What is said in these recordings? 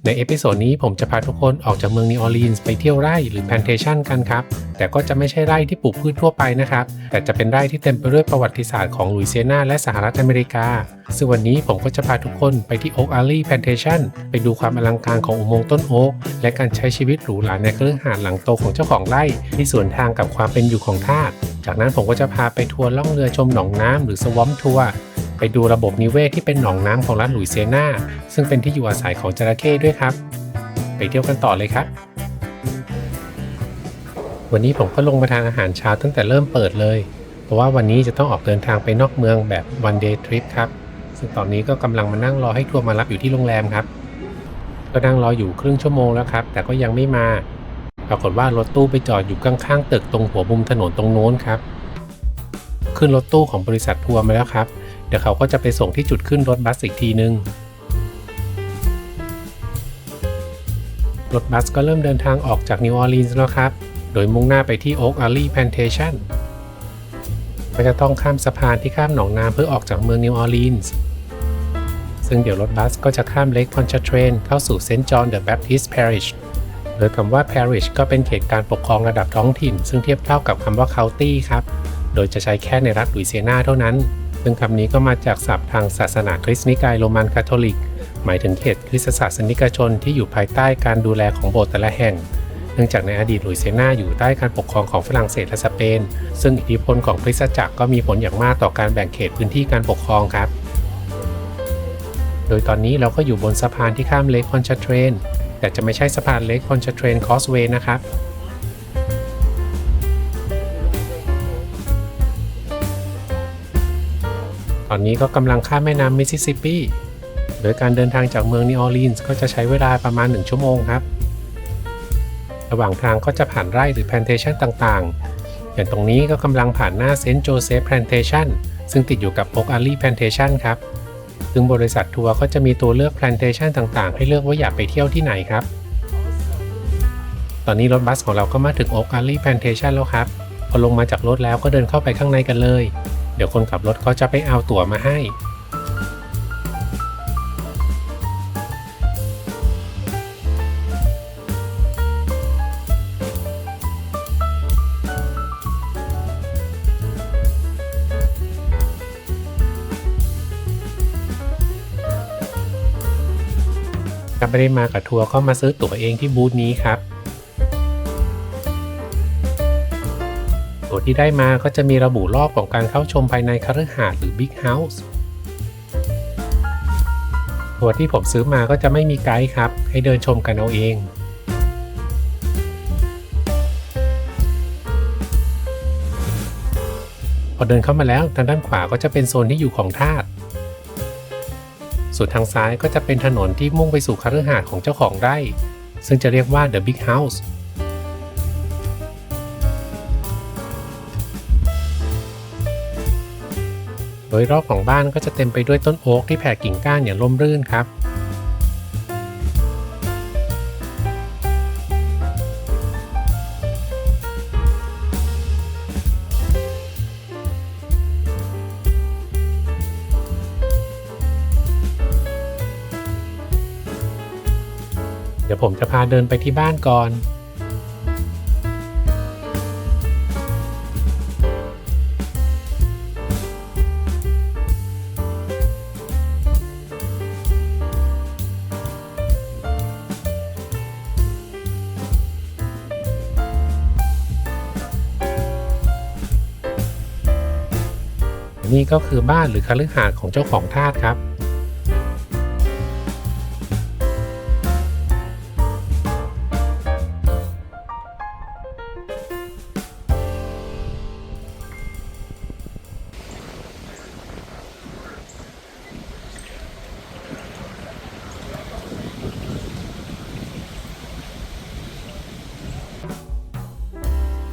ในเอพิโซดนี้ผมจะพาทุกคนออกจากเมืองนิวออร์ลีนส์ไปเที่ยวไร่หรือแพลนเทชันกันครับแต่ก็จะไม่ใช่ไร่ที่ปลูกพืชทั่วไปนะครับแต่จะเป็นไร่ที่เต็มไปด้วยประวัติศาสตร์ของลุยเซียนาและสหรัฐอเมริกาซึ่งวันนี้ผมก็จะพาทุกคนไปที่โอ๊กอารีแพลนเทชันไปดูความอลังการของอุโมงค์ต้นโอ๊กและการใช้ชีวิตหรูหราในคฤหาสน์หลังโตของเจ้าของไร่ที่สวนทางกับความเป็นอยู่ของทาสจากนั้นผมก็จะพาไปทัวร์ล่องเรือชมหนองน้ำหรือสวอมทัวร์ไปดูระบบนิเวศที่เป็นหนองน้ำของรัฐลุยเซียนาซึ่งเป็นที่อยู่อาศัยของจระเข้ด้วยครับไปเที่ยวกันต่อเลยครับวันนี้ผมก็ลงมาทานอาหารเช้าตั้งแต่เริ่มเปิดเลยเพราะว่าวันนี้จะต้องออกเดินทางไปนอกเมืองแบบ one day trip ครับซึ่งตอนนี้ก็กำลังมานั่งรอให้ทัวร์มารับอยู่ที่โรงแรมครับก็นั่งรออยู่ครึ่งชั่วโมงแล้วครับแต่ก็ยังไม่มาปรากฏว่ารถตู้ไปจอดอยู่ข้างๆตึกตรงหัวมุมถนนตรงโน้นครับขึ้นรถตู้ของบริษัททัวร์มาแล้วครับเดี๋ยวเขาก็จะไปส่งที่จุดขึ้นรถบัสอีกทีนึงรถบัสก็เริ่มเดินทางออกจากนิวออร์ลีนส์แล้วครับโดยมุ่งหน้าไปที่โอ๊กอารีแพลนเทชันก็จะต้องข้ามสะพานที่ข้ามหนองน้ำเพื่อออกจากเมืองนิวออร์ลีนส์ซึ่งเดี๋ยวรถบัสก็จะข้ามเลคพอนชาเทรนเข้าสู่เซนต์จอห์นเดอะแบปทิสต์พาริชโดยคำว่า parish ก็เป็นเขตการปกครองระดับท้องถิ่นซึ่งเทียบเท่ากับคำว่า county ครับโดยจะใช้แค่ในรัฐลุยเซียนาเท่านั้นซึ่งคำนี้ก็มาจากศัพท์ทางศาสนาคริสต์นิกายโรมันคาทอลิกหมายถึงเขตคริสตศาสนิกชนที่อยู่ภายใต้การดูแลของโบสถ์แต่ละแห่งเนื่องจากในอดีตลุยเซียนาอยู่ใต้การปกครองของฝรั่งเศสและสเปนซึ่งอิทธิพลของคริสตจักรก็มีผลอย่างมากต่อการแบ่งเขตพื้นที่การปกครองครับโดยตอนนี้เราก็อยู่บนสะพานที่ข้ามเลคพอนชาเทรนแต่จะไม่ใช่สะพานเลคพอนชาเทรนคอสเวย์นะครับตอนนี้ก็กำลังข้ามแม่น้ำมิสซิสซิปปีโดยการเดินทางจากเมืองนิวออร์ลีนส์ก็จะใช้เวลาประมาณ1ชั่วโมงครับระหว่างทางก็จะผ่านไร่หรือแพลนเทชันต่างๆอย่างตรงนี้ก็กำลังผ่านหน้าเซนต์โจเซฟแพลนเทชันซึ่งติดอยู่กับโอ๊กอารีแพลนเทชันครับซึ่งบริษัททัวร์ก็จะมีตัวเลือกแพลนเทชันต่างๆให้เลือกว่าอยากไปเที่ยวที่ไหนครับตอนนี้รถบัสของเราก็มาถึงโอ๊กอารีแพลนเทชันแล้วครับพอลงมาจากรถแล้วก็เดินเข้าไปข้างในกันเลยเดี๋ยวคนขับรถเขาจะไปเอาตั๋วมาให้ถ้าไม่ได้มากับทัวร์ก็มาซื้อตั๋วเองที่บูธนี้ครับตั๋วที่ได้มาก็จะมีระบุรอบของการเข้าชมภายในคฤหาสน์หรือบิ๊กเฮาส์ตั๋วที่ผมซื้อมาก็จะไม่มีไกด์ครับให้เดินชมกันเอาเองพอเดินเข้ามาแล้วทางด้านขวาก็จะเป็นโซนที่อยู่ของทาสส่วนทางซ้ายก็จะเป็นถนนที่มุ่งไปสู่คฤหาสน์ของเจ้าของไร่ซึ่งจะเรียกว่า The Big House โดยรอบของบ้านก็จะเต็มไปด้วยต้นโอ๊กที่แผ่กิ่งก้านอย่างร่มรื่นครับเดี๋ยวผมจะพาเดินไปที่บ้านก่อนนี่ก็คือบ้านหรือคฤหาสน์ของเจ้าของทาสครับ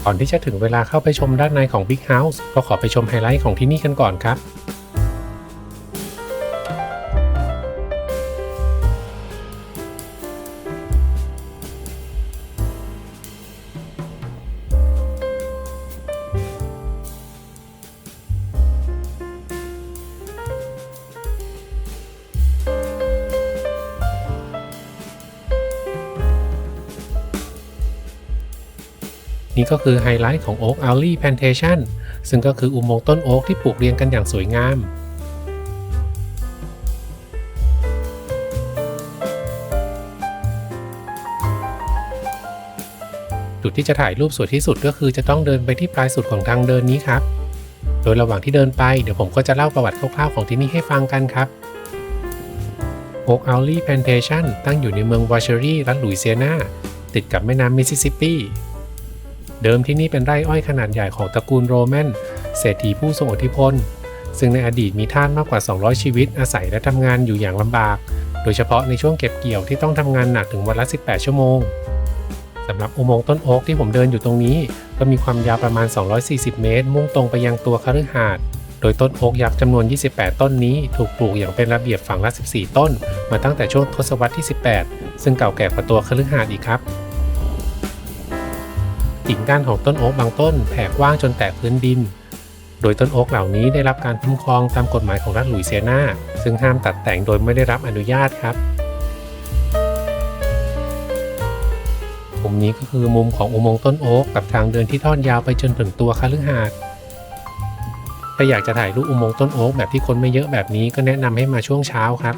ก่อนที่จะถึงเวลาเข้าไปชมด้านในของ Big House ก็ขอไปชมไฮไลท์ของที่นี่กันก่อนครับ นี่ก็คือไฮไลท์ของ Oak Alley Plantation ซึ่งก็คืออุโมงค์ต้นโอ๊กที่ปลูกเรียงกันอย่างสวยงามจุดที่จะถ่ายรูปสวยที่สุดก็คือจะต้องเดินไปที่ปลายสุดของทางเดินนี้ครับโดยระหว่างที่เดินไปเดี๋ยวผมก็จะเล่าประวัติคร่าวๆของที่นี่ให้ฟังกันครับ Oak Alley Plantation ตั้งอยู่ในเมืองวอชเชอรีรัฐลุยเซียนาติดกับแม่น้ำมิสซิสซิปปีเดิมที่นี่เป็นไร่อ้อยขนาดใหญ่ของตระกูลโรแมนเศรษฐีผู้ทรงอิทธิพลซึ่งในอดีตมีทาสมากกว่า200ชีวิตอาศัยและทำงานอยู่อย่างลำบากโดยเฉพาะในช่วงเก็บเกี่ยวที่ต้องทำงานหนักถึงวันละ18ชั่วโมงสำหรับอุโมงค์ต้นโอ๊กที่ผมเดินอยู่ตรงนี้ก็มีความยาวประมาณ240เมตรมุ่งตรงไปยังตัวคฤหาสน์โดยต้นโอ๊กยักษ์จำนวน28ต้นนี้ถูกปลูกอย่างเป็นระเบียบฝั่งละ14ต้นมาตั้งแต่ช่วงทศวรรษที่18ซึ่งเก่าแก่กว่าตัวคฤหาสน์อีกครับกิ่งก้านของต้นโอ๊กบางต้นแผ่กว้างจนแตะพื้นดินโดยต้นโอ๊กเหล่านี้ได้รับการคุ้มครองตามกฎหมายของรัฐลุยเซียนาซึ่งห้ามตัดแต่งโดยไม่ได้รับอนุญาตครับมุมนี้ก็คือมุมของอุโมงค์ต้นโอ๊กกับทางเดินที่ทอดยาวไปจนถึงตัวคฤหาสน์ถ้าอยากจะถ่ายรูปอุโมงค์ต้นโอ๊กแบบที่คนไม่เยอะแบบนี้ก็แนะนำให้มาช่วงเช้าครับ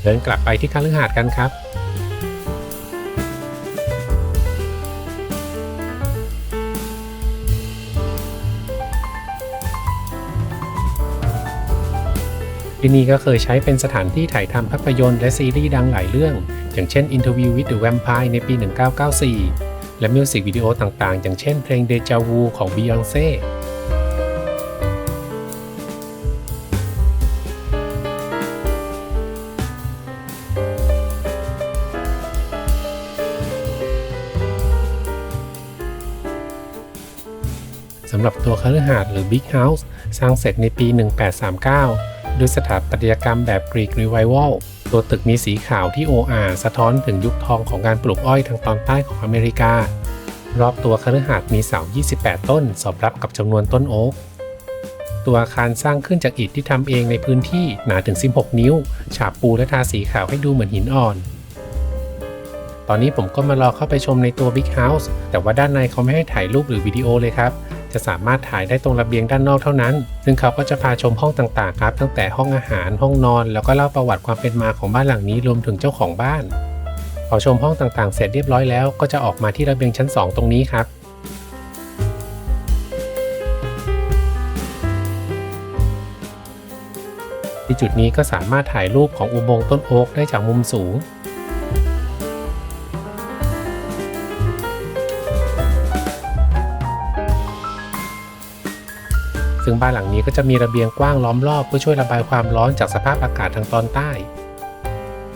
เดินกลับไปที่คฤหาสน์กันครับที่นี่ก็เคยใช้เป็นสถานที่ถ่ายทำภาพยนตร์และซีรีส์ดังหลายเรื่องอย่างเช่น Interview with the Vampire ในปี 1994 และมิวสิกวิดีโอต่างๆอย่างเช่นเพลง Deja Vu ของ Beyoncé สำหรับตัวคฤหาสน์หรือ Big House สร้างเสร็จในปี 1839ด้วยสถาปัตยกรรมแบบกรีกรีไววัลตัวตึกมีสีขาวที่โออาสะท้อนถึงยุคทองของการปลูกอ้อยทางตอนใต้ของอเมริการอบตัวคฤหาสน์มีเสา28ต้นสอดรับกับจำนวนต้นโอ๊กตัวอาคารสร้างขึ้นจากอิฐที่ทำเองในพื้นที่หนาถึง16นิ้วฉาบปูและทาสีขาวให้ดูเหมือนหินอ่อนตอนนี้ผมก็มารอเข้าไปชมในตัว Big House แต่ว่าด้านในเขาไม่ให้ถ่ายรูปหรือวิดีโอเลยครับจะสามารถถ่ายได้ตรงระเบียงด้านนอกเท่านั้นซึ่งเขาก็จะพาชมห้องต่างๆครับตั้งแต่ห้องอาหารห้องนอนแล้วก็เล่าประวัติความเป็นมาของบ้านหลังนี้รวมถึงเจ้าของบ้านพอชมห้องต่างๆเสร็จเรียบร้อยแล้วก็จะออกมาที่ระเบียงชั้น2ตรงนี้ครับที่จุดนี้ก็สามารถถ่ายรูปของอุโมงค์ต้นโอ๊กได้จากมุมสูงซึ่งบ้านหลังนี้ก็จะมีระเบียงกว้างล้อมรอบเพื่อช่วยระบายความร้อนจากสภาพอากาศทางตอนใต้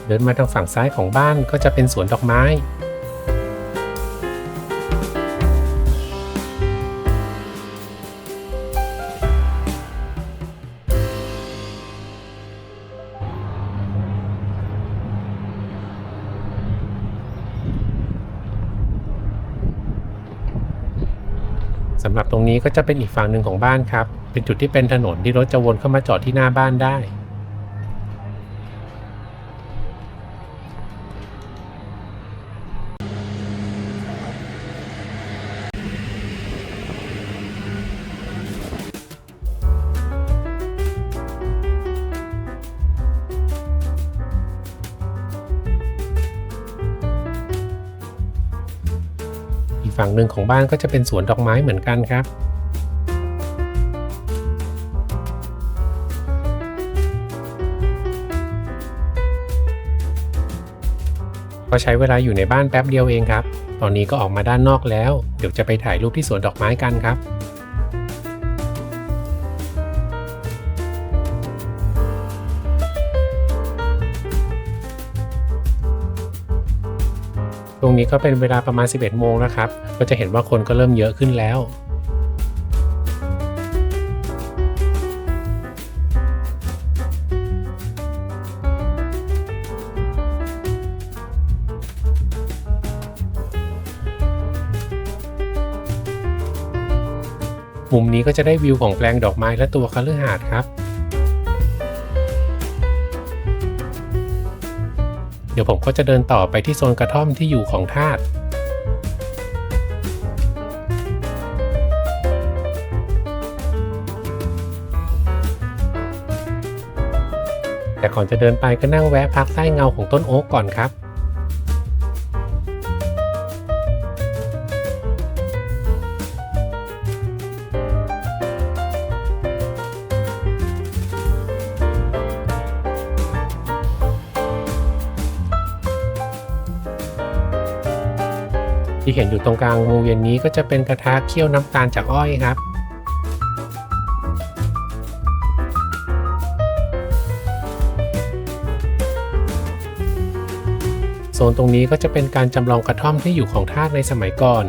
เดินมาทางฝั่งซ้ายของบ้านก็จะเป็นสวนดอกไม้สำหรับตรงนี้ก็จะเป็นอีกฝั่งหนึ่งของบ้านครับเป็นจุดที่เป็นถนนที่รถจะวนเข้ามาจอดที่หน้าบ้านได้อีกฝั่งหนึ่งของบ้านก็จะเป็นสวนดอกไม้เหมือนกันครับก็ใช้เวลาอยู่ในบ้านแป๊บเดียวเองครับตอนนี้ก็ออกมาด้านนอกแล้วเดี๋ยวจะไปถ่ายรูปที่สวนดอกไม้กันครับตรงนี้ก็เป็นเวลาประมาณ11 โมงแล้วครับก็จะเห็นว่าคนก็เริ่มเยอะขึ้นแล้วมุมนี้ก็จะได้วิวของแปลงดอกไม้และตัวคฤหาสน์ครับเดี๋ยวผมก็จะเดินต่อไปที่โซนกระท่อมที่อยู่ของทาส แต่ก่อนจะเดินไปก็นั่งแวะพักใต้เงาของต้นโอ๊กก่อนครับที่เห็นอยู่ตรงกลางวงเวียนนี้ก็จะเป็นกระทะเคี่ยวน้ำตาลจากอ้อยครับโซนตรงนี้ก็จะเป็นการจำลองกระท่อมที่อยู่ของทาสในสมัยก่อน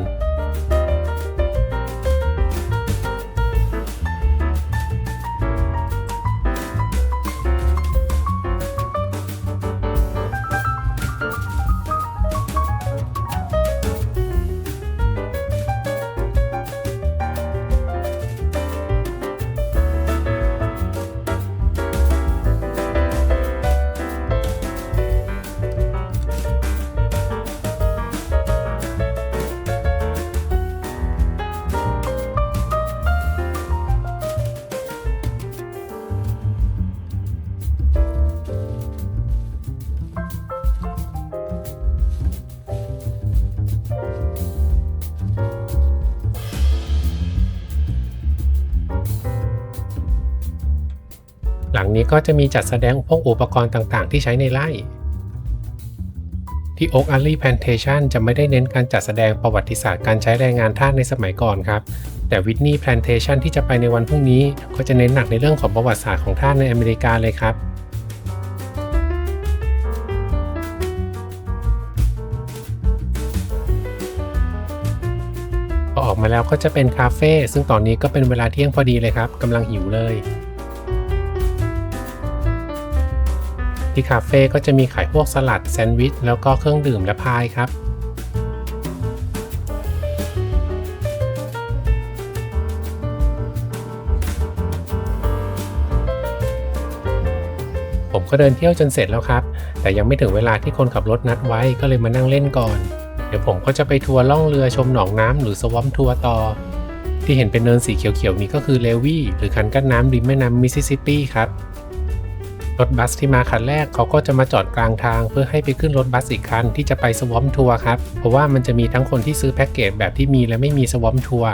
หลังนี้ก็จะมีจัดแสดงพวกอุปกรณ์ต่างๆที่ใช้ในไร่ที่ Oak Alley Plantation จะไม่ได้เน้นการจัดแสดงประวัติศาสตร์การใช้แรงงานทาสในสมัยก่อนครับแต่ Whitney Plantation ที่จะไปในวันพรุ่งนี้ก็จะเน้นหนักในเรื่องของประวัติศาสตร์ของทาสในอเมริกาเลยครับพอออกมาแล้วก็จะเป็นคาเฟ่ซึ่งตอนนี้ก็เป็นเวลาเที่ยงพอดีเลยครับกำลังหิวเลยที่คาเฟ่ก็จะมีขายพวกสลัดแซนด์วิชแล้วก็เครื่องดื่มและพายครับผมก็เดินเที่ยวจนเสร็จแล้วครับแต่ยังไม่ถึงเวลาที่คนขับรถนัดไว้ก็เลยมานั่งเล่นก่อนเดี๋ยวผมก็จะไปทัวร์ล่องเรือชมหนองน้ำหรือสวอมทัวร์ต่อที่เห็นเป็นเนินสีเขียวๆนี้ก็คือเลวี่หรือคันกั้นน้ำริมแม่น้ำมิสซิสซิปปีครับรถบัสที่มาคันแรกเขาก็จะมาจอดกลางทางเพื่อให้ไปขึ้นรถบัสอีกคันที่จะไปสวอมทัวร์ครับเพราะว่ามันจะมีทั้งคนที่ซื้อแพ็กเกจแบบที่มีและไม่มีสวอมทัวร์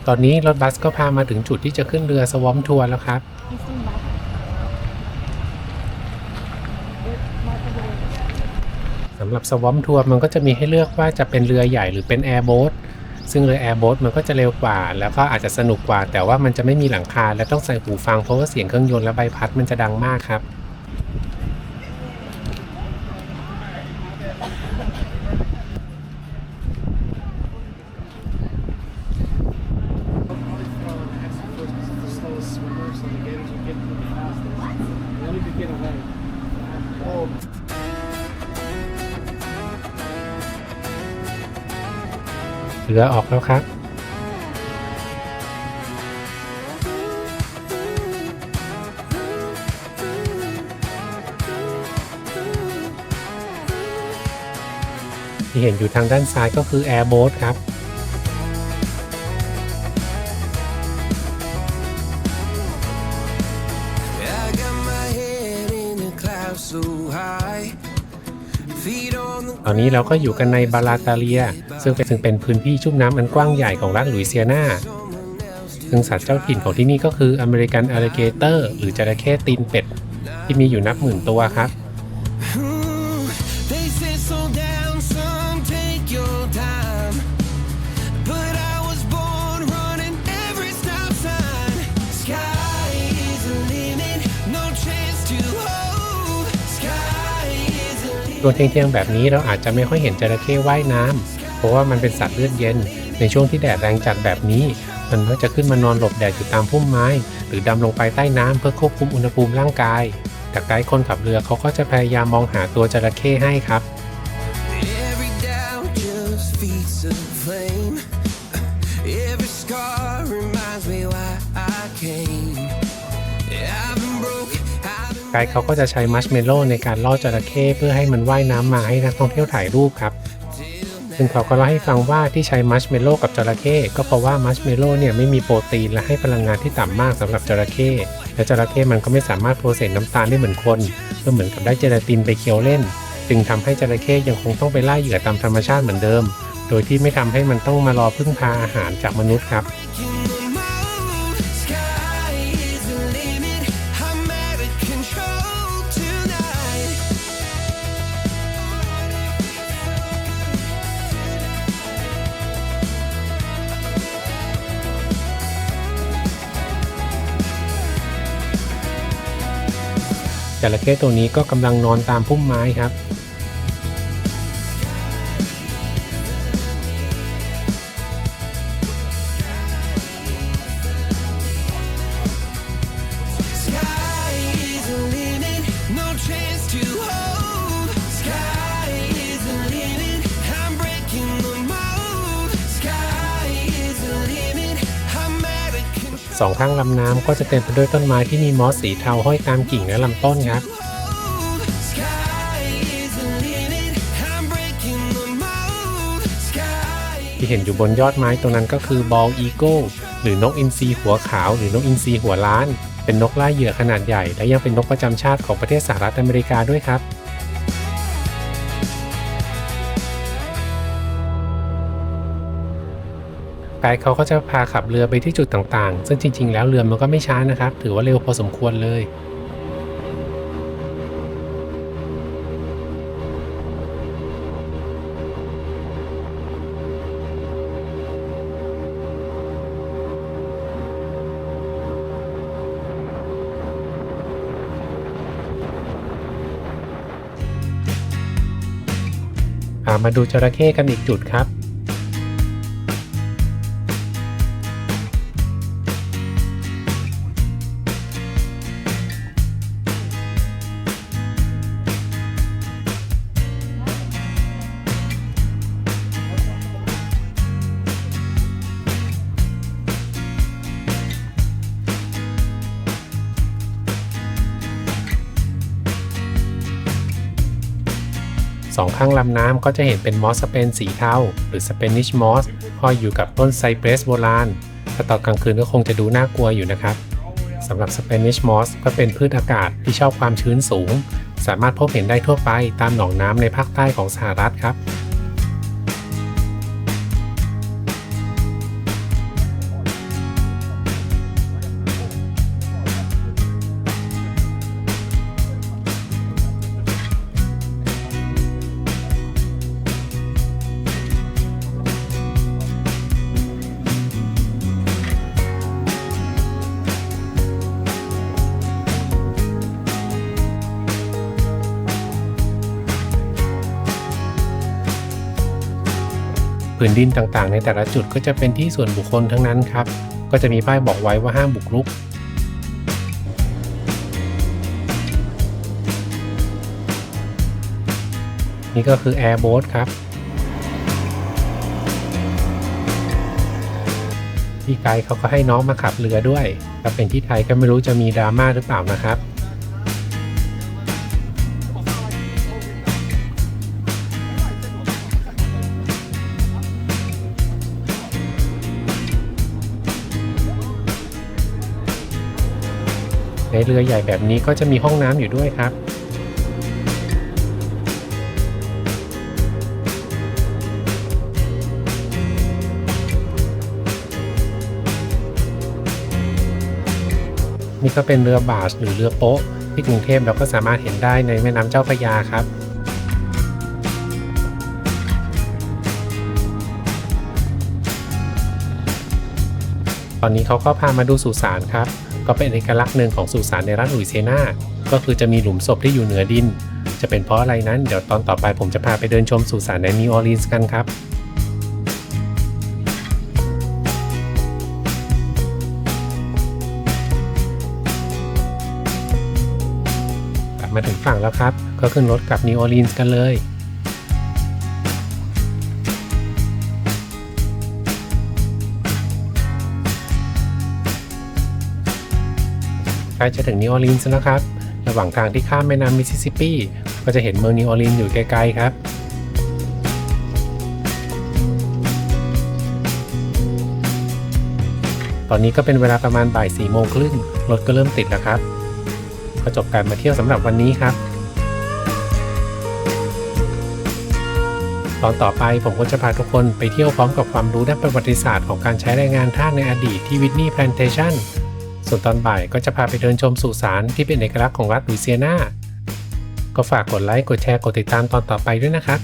ตอนนี้รถบัสก็พามาถึงจุดที่จะขึ้นเรือสวอมทัวร์แล้วครับสำหรับสวอมทัวร์มันก็จะมีให้เลือกว่าจะเป็นเรือใหญ่หรือเป็นแอร์โบ๊ทซึ่งเรือแอร์โบ๊ทมันก็จะเร็วกว่าแล้วก็อาจจะสนุกกว่าแต่ว่ามันจะไม่มีหลังคาและต้องใส่หูฟังเพราะว่าเสียงเครื่องยนต์และใบพัดมันจะดังมากครับเรือออกแล้วครับที่เห็นอยู่ทางด้านซ้ายก็คือแอร์โบ๊ทครับตอนนี้เราก็อยู่กันในบาลาตาเลียซึ่งเป็นพื้นที่ชุ่มน้ำอันกว้างใหญ่ของรัฐลุยเซียนาซึ่งสัตว์เจ้าถิ่นของที่นี่ก็คืออเมริกันอ l ลิเกเตอร์หรือจระเข้ตีนเป็ดที่มีอยู่นับหมื่นตัวครับช่วงเที่ยงๆแบบนี้เราอาจจะไม่ค่อยเห็นจระเข้ว่ายน้ำเพราะว่ามันเป็นสัตว์เลือดเย็นในช่วงที่แดดแรงจัดแบบนี้มันก็จะขึ้นมานอนหลบแดดอยู่ตามพุ่มไม้หรือดำลงไปใต้น้ำเพื่อควบคุมอุณหภูมิร่างกายแต่ไกด์คนขับเรือเขาก็จะพยายามมองหาตัวจระเข้ให้ครับ กด์เขาก็จะใช้มัชเมลโล่ในการล่อจระเข้เพื่อให้มันว่ายน้ำมาให้นักท่องเที่ยวถ่ายรูปครับซึ่งเขาก็เล่าให้ฟังว่าที่ใช้มัชเมลโล่กับจระเข้ก็เพราะว่ามัชเมลโล่เนี่ยไม่มีโปรตีนและให้พลังงานที่ต่ำมากสำหรับจระเข้และจระเข้มันก็ไม่สามารถโปรเซสน้ำตาลได้เหมือนคนก็เหมือนกับได้เจลาตินไปเคี้ยวเล่นจึงทำให้จระเข้ยังคงต้องไปล่าเหยื่อตามธรรมชาติเหมือนเดิมโดยที่ไม่ทำให้มันต้องมารอพึ่งพาอาหารจากมนุษย์ครับจระเข้ตัวนี้ก็กำลังนอนตามพุ่มไม้ครับสองข้างลำน้ำก็จะเต็มไปด้วยต้นไม้ที่มีมอสสีเทาห้อยตามกิ่งและลำต้นครับที่เห็นอยู่บนยอดไม้ตรงนั้นก็คือบอลอีโก้หรือนกอินทรีหัวขาวหรือนกอินทรีหัวล้านเป็นนกล่าเหยื่อขนาดใหญ่และยังเป็นนกประจำชาติของประเทศสหรัฐอเมริกาด้วยครับไกด์เขาก็จะพาขับเรือไปที่จุดต่างๆซึ่งจริงๆแล้วเรือมันก็ไม่ช้านะครับถือว่าเร็วพอสมควรเลยมาดูจระเข้กันอีกจุดครับสองข้างลำน้ำก็จะเห็นเป็นมอสสเปนสีเทาหรือสเปนิชมอสห้อยอยู่กับต้นไซเปรสโบราณแต่ตอนกลางคืนก็คงจะดูน่ากลัวอยู่นะครับสำหรับสเปนิชมอสก็เป็นพืชอากาศที่ชอบความชื้นสูงสามารถพบเห็นได้ทั่วไปตามหนองน้ำในภาคใต้ของสหรัฐครับพื้นดินต่างๆในแต่ละจุดก็จะเป็นที่ส่วนบุคคลทั้งนั้นครับก็จะมีป้ายบอกไว้ว่าห้ามบุกรุกนี่ก็คือแอร์โบ๊ทครับพี่ไกด์เขาก็ให้น้องมาขับเรือด้วยถ้าเป็นที่ไทยก็ไม่รู้จะมีดราม่าหรือเปล่านะครับในเรือใหญ่แบบนี้ก็จะมีห้องน้ำอยู่ด้วยครับนี่ก็เป็นเรือบาร์จหรือเรือโป๊ะที่กรุงเทพเราก็สามารถเห็นได้ในแม่น้ำเจ้าพระยาครับตอนนี้เขาก็พามาดูสุสานครับก็เป็นเอกลักษณ์หนึ่งของสุสานในรัฐลุยเซียนาก็คือจะมีหลุมศพที่อยู่เหนือดินจะเป็นเพราะอะไรนั้นเดี๋ยวตอนต่อไปผมจะพาไปเดินชมสุสานในนิวออร์ลีนส์กันครับกลับมาถึงฝั่งแล้วครับก็ขึ้นรถกลับนิวออร์ลีนส์กันเลยใกล้จะถึงนิวออร์ลีนส์แล้วครับ ระหว่างทางที่ข้ามแม่น้ำมิสซิสซิปปีก็จะเห็นเมืองนิวออร์ลีนส์อยู่ไกลๆครับตอนนี้ก็เป็นเวลาประมาณบ่าย4 โมงครึ่งรถก็เริ่มติดแล้วครับก็จบการมาเที่ยวสำหรับวันนี้ครับตอนต่อไปผมก็จะพาทุกคนไปเที่ยวพร้อมกับความรู้ด้านประวัติศาสตร์ของการใช้แรงงานทาสในอดีตที่วิทนีย์แพลนเทชันส่วนตอนบ่ายก็จะพาไปเดินชมสุสานที่เป็นเอกลักษณ์ของรัฐลุยเซียนาก็ฝากกดไลค์กดแชร์กดติดตามตอนต่อไปด้วยนะครับ